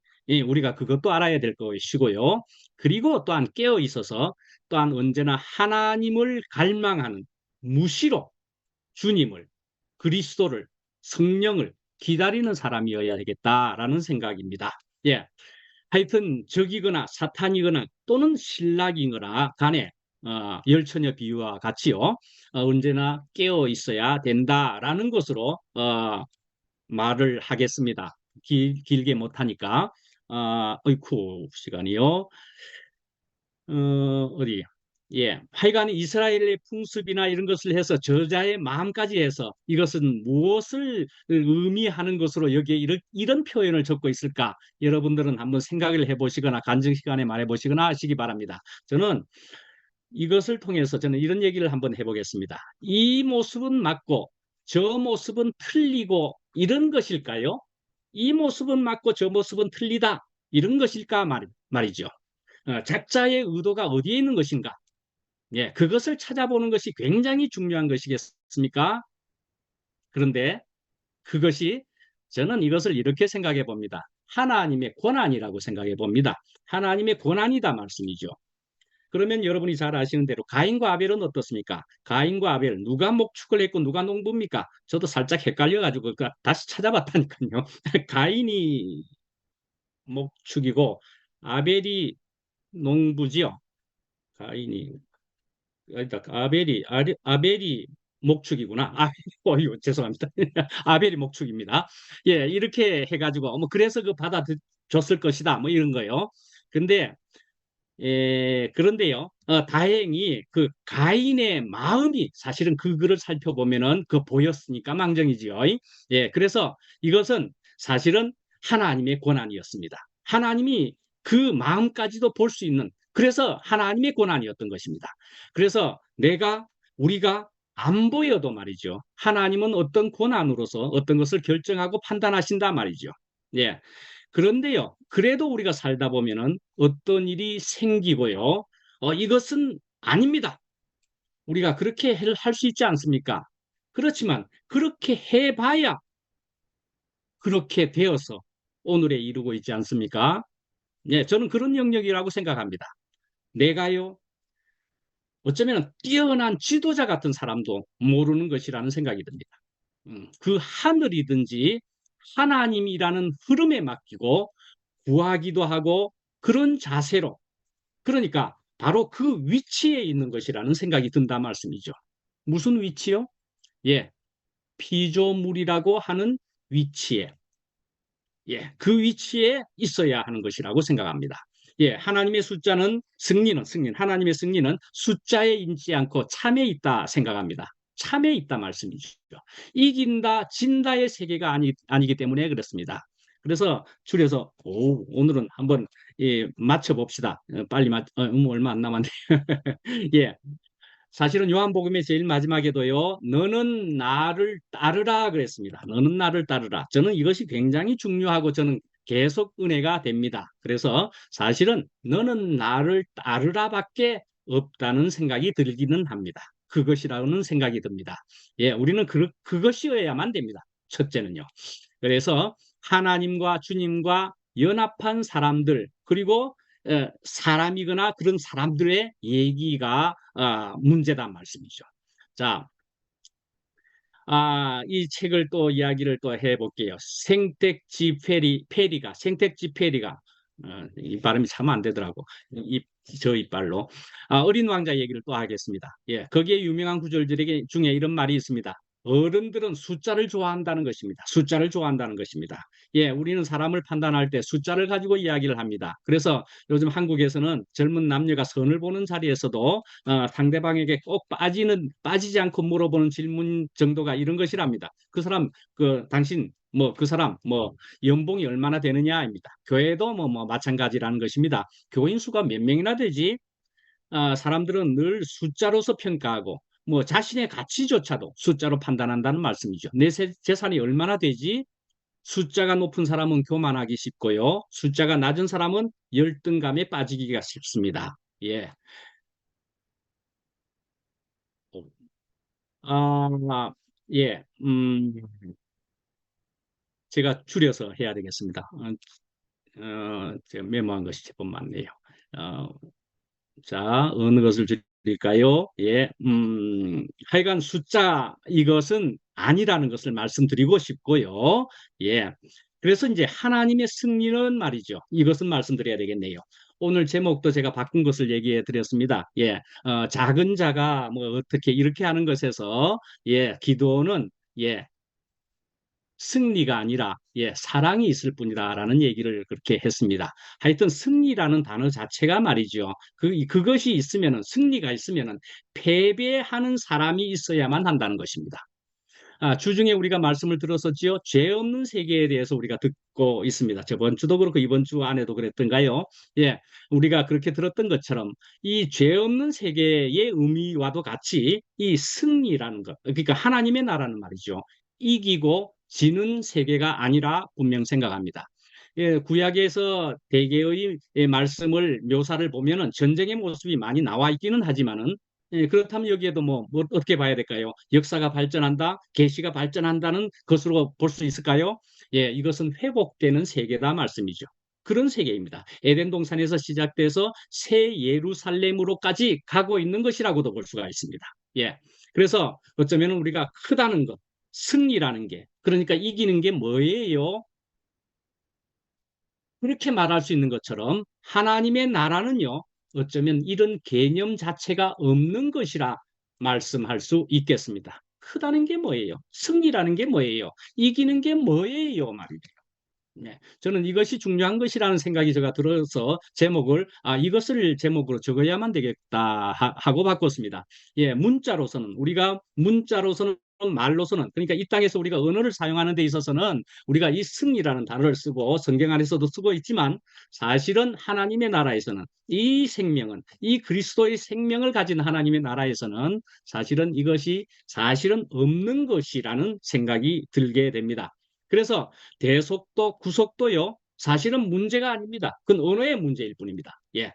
우리가 그것도 알아야 될 것이고요. 그리고 또한 깨어 있어서 또한 언제나 하나님을 갈망하는 무시로 주님을, 그리스도를, 성령을 기다리는 사람이어야 되겠다라는 생각입니다. 예. 하여튼 적이거나 사탄이거나 또는 신락이거나 간에 열처녀 비유와 같이요. 언제나 깨어 있어야 된다라는 것으로 말을 하겠습니다. 길게 못하니까. 어이쿠 시간이요. 어디? 예, 하여간 이스라엘의 풍습이나 이런 것을 해서 저자의 마음까지 해서 이것은 무엇을 의미하는 것으로 여기에 이런 표현을 적고 있을까? 여러분들은 한번 생각을 해보시거나 간증 시간에 말해보시거나 하시기 바랍니다. 저는 이것을 통해서 저는 이런 얘기를 한번 해보겠습니다. 이 모습은 맞고 저 모습은 틀리고 이런 것일까요? 이 모습은 맞고 저 모습은 틀리다 이런 것일까 말이죠. 작자의 의도가 어디에 있는 것인가? 예, 그것을 찾아보는 것이 굉장히 중요한 것이겠습니까? 그런데 그것이 저는 이것을 이렇게 생각해 봅니다. 하나님의 권한이라고 생각해 봅니다. 하나님의 권한이다 말씀이죠. 그러면 여러분이 잘 아시는 대로 가인과 아벨은 어떻습니까? 가인과 아벨 누가 목축을 했고 누가 농부입니까? 저도 살짝 헷갈려가지고 다시 찾아봤다니까요. 가인이 목축이고 아벨이 농부지요. 가인이 아벨이 목축이구나. 죄송합니다. 아벨이 목축입니다. 예, 이렇게 해가지고 뭐 그래서 그 받아줬을 것이다. 뭐 이런 거요. 근데 그런데요, 다행히 그 가인의 마음이 사실은 그 글을 살펴보면은 그 보였으니까 망정이지요. 예, 그래서 이것은 사실은 하나님의 권한이었습니다. 하나님이 그 마음까지도 볼 수 있는, 그래서 하나님의 권한이었던 것입니다. 그래서 우리가 안 보여도 말이죠. 하나님은 어떤 권한으로서 어떤 것을 결정하고 판단하신다 말이죠. 예. 그런데요, 그래도 우리가 살다 보면은 어떤 일이 생기고요. 이것은 아닙니다. 우리가 그렇게 할 수 있지 않습니까? 그렇지만 그렇게 해봐야 그렇게 되어서 오늘에 이르고 있지 않습니까? 예, 저는 그런 영역이라고 생각합니다. 내가요, 어쩌면 뛰어난 지도자 같은 사람도 모르는 것이라는 생각이 듭니다. 그 하늘이든지 하나님이라는 흐름에 맡기고 구하기도 하고 그런 자세로 그러니까 바로 그 위치에 있는 것이라는 생각이 든다 말씀이죠. 무슨 위치요? 예, 피조물이라고 하는 위치에 그 위치에 있어야 하는 것이라고 생각합니다. 예, 하나님의 승리는 하나님의 승리는 숫자에 있지 않고 참에 있다 생각합니다. 참에 있다 말씀이죠. 이긴다, 진다의 세계가 아니기 때문에 그렇습니다. 그래서 줄여서 오늘은 한번 맞춰봅시다. 빨리 얼마 안 남았네. 예, 사실은 요한복음의 제일 마지막에도요, 너는 나를 따르라 그랬습니다. 너는 나를 따르라. 저는 이것이 굉장히 중요하고 저는 계속 은혜가 됩니다. 그래서 사실은 너는 나를 따르라밖에 없다는 생각이 들기는 합니다. 그것이라는 생각이 듭니다. 예, 우리는 그것이어야만 됩니다. 첫째는요. 그래서 하나님과 주님과 연합한 사람들, 그리고 사람이거나 그런 사람들의 얘기가 문제단 말씀이죠. 자, 이 책을 또 이야기를 또 해볼게요. 생택지 페리가, 이 발음이 참 안 되더라고. 저 이빨로. 어린 왕자 얘기를 또 하겠습니다. 예, 거기에 유명한 구절들에게 중에 이런 말이 있습니다. 어른들은 숫자를 좋아한다는 것입니다. 숫자를 좋아한다는 것입니다. 예, 우리는 사람을 판단할 때 숫자를 가지고 이야기를 합니다. 그래서 요즘 한국에서는 젊은 남녀가 선을 보는 자리에서도 상대방에게 꼭 빠지지 않고 물어보는 질문 정도가 이런 것이랍니다. 그 사람, 당신, 그 사람, 연봉이 얼마나 되느냐입니다. 교회도 마찬가지라는 것입니다. 교인 수가 몇 명이나 되지? 사람들은 늘 숫자로서 평가하고, 자신의 가치조차도 숫자로 판단한다는 말씀이죠. 내 재산이 얼마나 되지? 숫자가 높은 사람은 교만하기 쉽고요. 숫자가 낮은 사람은 열등감에 빠지기가 쉽습니다. 예. 아, 예, 제가 줄여서 해야 되겠습니다. 제가 메모한 것이 제법 많네요. 어, 자, 어느 것을 드릴까요? 예, 하여간 숫자 이것은 아니라는 것을 말씀드리고 싶고요. 예, 그래서 이제 하나님의 승리는 말이죠. 이것은 말씀드려야 되겠네요. 오늘 제목도 제가 바꾼 것을 얘기해 드렸습니다. 예, 작은 자가 어떻게 이렇게 하는 것에서 예, 기도는 예, 승리가 아니라 예, 사랑이 있을 뿐이다라는 얘기를 그렇게 했습니다. 하여튼 승리라는 단어 자체가 말이죠. 그것이 있으면은 승리가 있으면은 패배하는 사람이 있어야만 한다는 것입니다. 주중에 우리가 말씀을 들었었지요. 죄 없는 세계에 대해서 우리가 듣고 있습니다. 저번 주도 그렇고 이번 주 안에도 그랬던가요? 예, 우리가 그렇게 들었던 것처럼 이 죄 없는 세계의 의미와도 같이 이 승리라는 것, 그러니까 하나님의 나라는 말이죠. 이기고 지는 세계가 아니라 분명 생각합니다. 예, 구약에서 대개의 말씀을 묘사를 보면은 전쟁의 모습이 많이 나와 있기는 하지만은 예, 그렇다면 여기에도 뭐 어떻게 봐야 될까요? 역사가 발전한다, 계시가 발전한다는 것으로 볼 수 있을까요? 예, 이것은 회복되는 세계다 말씀이죠. 그런 세계입니다. 에덴 동산에서 시작돼서 새 예루살렘으로까지 가고 있는 것이라고도 볼 수가 있습니다. 예, 그래서 어쩌면 우리가 크다는 것, 승리라는 게, 그러니까 이기는 게 뭐예요? 그렇게 말할 수 있는 것처럼 하나님의 나라는요, 어쩌면 이런 개념 자체가 없는 것이라 말씀할 수 있겠습니다. 크다는 게 뭐예요? 승리라는 게 뭐예요? 이기는 게 뭐예요? 말입니다. 네, 저는 이것이 중요한 것이라는 생각이 제가 들어서 제목을 이것을 제목으로 적어야만 되겠다 하고 바꿨습니다. 예, 문자로서는 말로서는 그러니까 이 땅에서 우리가 언어를 사용하는 데 있어서는 우리가 이 승리라는 단어를 쓰고 성경 안에서도 쓰고 있지만 사실은 하나님의 나라에서는 이 생명은 이 그리스도의 생명을 가진 하나님의 나라에서는 사실은 이것이 사실은 없는 것이라는 생각이 들게 됩니다. 그래서 대속도, 구속도요, 사실은 문제가 아닙니다. 그건 언어의 문제일 뿐입니다. 예.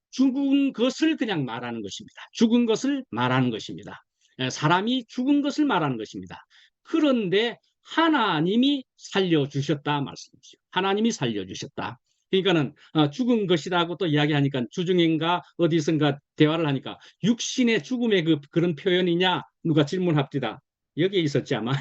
죽은 것을 그냥 말하는 것입니다. 죽은 것을 말하는 것입니다. 사람이 죽은 것을 말하는 것입니다. 그런데 하나님이 살려주셨다 말씀이죠. 하나님이 살려주셨다. 그러니까는 죽은 것이라고 또 이야기하니까 주중인가 어디선가 대화를 하니까 육신의 죽음의 그런 표현이냐 누가 질문합니다. 여기에 있었지 아마.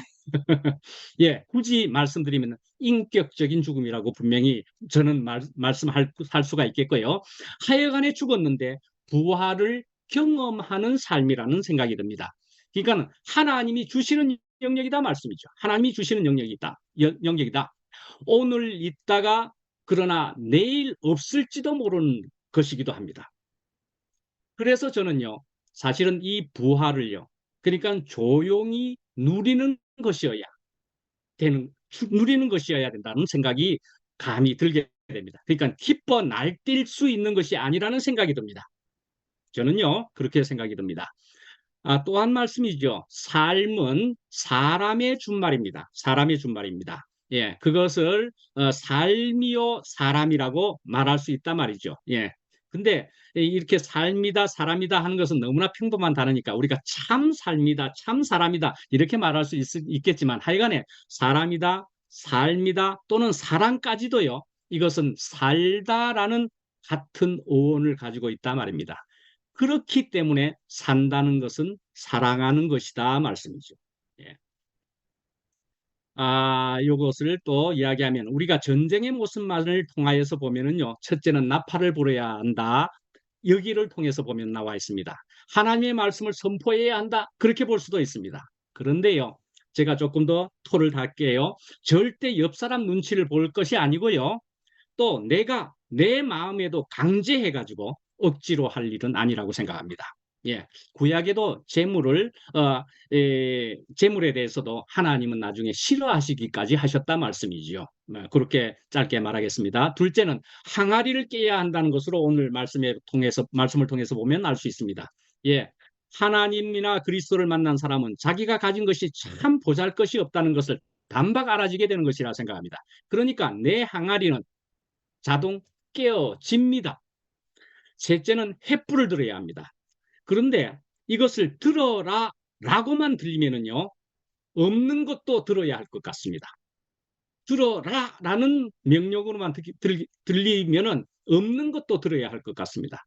예, 굳이 말씀드리면 인격적인 죽음이라고 분명히 저는 말씀할 수가 있겠고요. 하여간에 죽었는데 부활을 경험하는 삶이라는 생각이 듭니다. 그러니까 하나님이 주시는 영역이다 말씀이죠. 하나님이 주시는 영역이다. 영역이다. 오늘 있다가 그러나 내일 없을지도 모르는 것이기도 합니다. 그래서 저는요, 사실은 이 부활을요, 그러니까 조용히 누리는 것이어야 된다는 생각이 감이 들게 됩니다. 그러니까 기뻐 날뛸 수 있는 것이 아니라는 생각이 듭니다. 저는요, 그렇게 생각이 듭니다. 또 한 말씀이죠. 삶은 사람의 준말입니다. 사람의 준말입니다. 예, 그것을 삶이요 사람이라고 말할 수 있단 말이죠. 예. 근데 이렇게 삶이다 사람이다 하는 것은 너무나 평범한 단어니까 우리가 참 삶이다 참 사람이다 이렇게 말할 수 있겠지만 하여간에 사람이다 삶이다 또는 사랑까지도요 이것은 살다라는 같은 어원을 가지고 있단 말입니다. 그렇기 때문에 산다는 것은 사랑하는 것이다 말씀이죠. 예. 요것을 또 이야기하면 우리가 전쟁의 모습만을 통하여서 보면은요, 첫째는 나팔을 불어야 한다. 여기를 통해서 보면 나와 있습니다. 하나님의 말씀을 선포해야 한다. 그렇게 볼 수도 있습니다. 그런데요, 제가 조금 더 토를 달게요. 절대 옆 사람 눈치를 볼 것이 아니고요. 또 내가 내 마음에도 강제해가지고 억지로 할 일은 아니라고 생각합니다. 예, 구약에도 재물에 대해서도 하나님은 나중에 싫어하시기까지 하셨다 말씀이지요. 그렇게 짧게 말하겠습니다. 둘째는 항아리를 깨야 한다는 것으로 오늘 말씀을 통해서 보면 알 수 있습니다. 예, 하나님이나 그리스도를 만난 사람은 자기가 가진 것이 참 보잘것이 없다는 것을 단박 알아지게 되는 것이라 생각합니다. 그러니까 내 항아리는 자동 깨어집니다. 셋째는 횃불을 들어야 합니다. 그런데 이것을 들어라 라고만 들리면은요, 없는 것도 들어야 할 것 같습니다. 들어라 라는 명령으로만 들리면은 없는 것도 들어야 할 것 같습니다.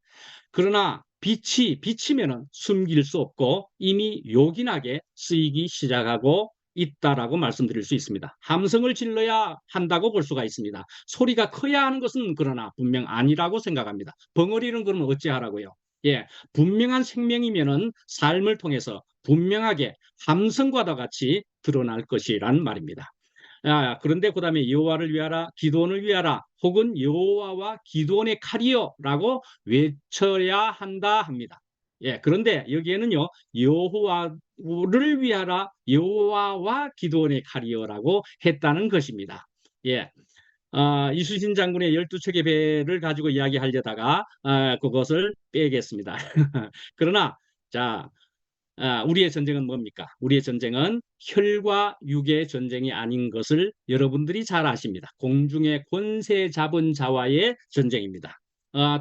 그러나 빛이 비치면은 숨길 수 없고 이미 요긴하게 쓰이기 시작하고 있다라고 말씀드릴 수 있습니다. 함성을 질러야 한다고 볼 수가 있습니다. 소리가 커야 하는 것은 그러나 분명 아니라고 생각합니다. 벙어리는 그러면 어찌하라고요? 예, 분명한 생명이면은 삶을 통해서 분명하게 함성과도 같이 드러날 것이란 말입니다. 그런데 그 다음에 여호와를 위하라, 기도원을 위하라, 혹은 여호와와 기도원의 칼이요라고 외쳐야 한다 합니다. 예, 그런데 여기에는요, 여호와를 위하라, 여호와와 기도원의 칼이요라고 했다는 것입니다. 예. 이순신 장군의 12척의 배를 가지고 이야기하려다가 그것을 빼겠습니다. 그러나 자, 우리의 전쟁은 뭡니까? 우리의 전쟁은 혈과 육의 전쟁이 아닌 것을 여러분들이 잘 아십니다. 공중의 권세 잡은 자와의 전쟁입니다.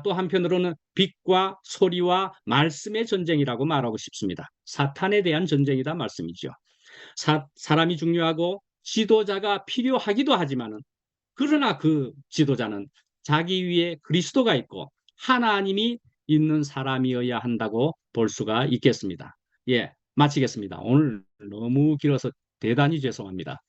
또 한편으로는 빛과 소리와 말씀의 전쟁이라고 말하고 싶습니다. 사탄에 대한 전쟁이다 말씀이죠. 사람이 중요하고 지도자가 필요하기도 하지만은 그러나 그 지도자는 자기 위에 그리스도가 있고 하나님이 있는 사람이어야 한다고 볼 수가 있겠습니다. 예, 마치겠습니다. 오늘 너무 길어서 대단히 죄송합니다.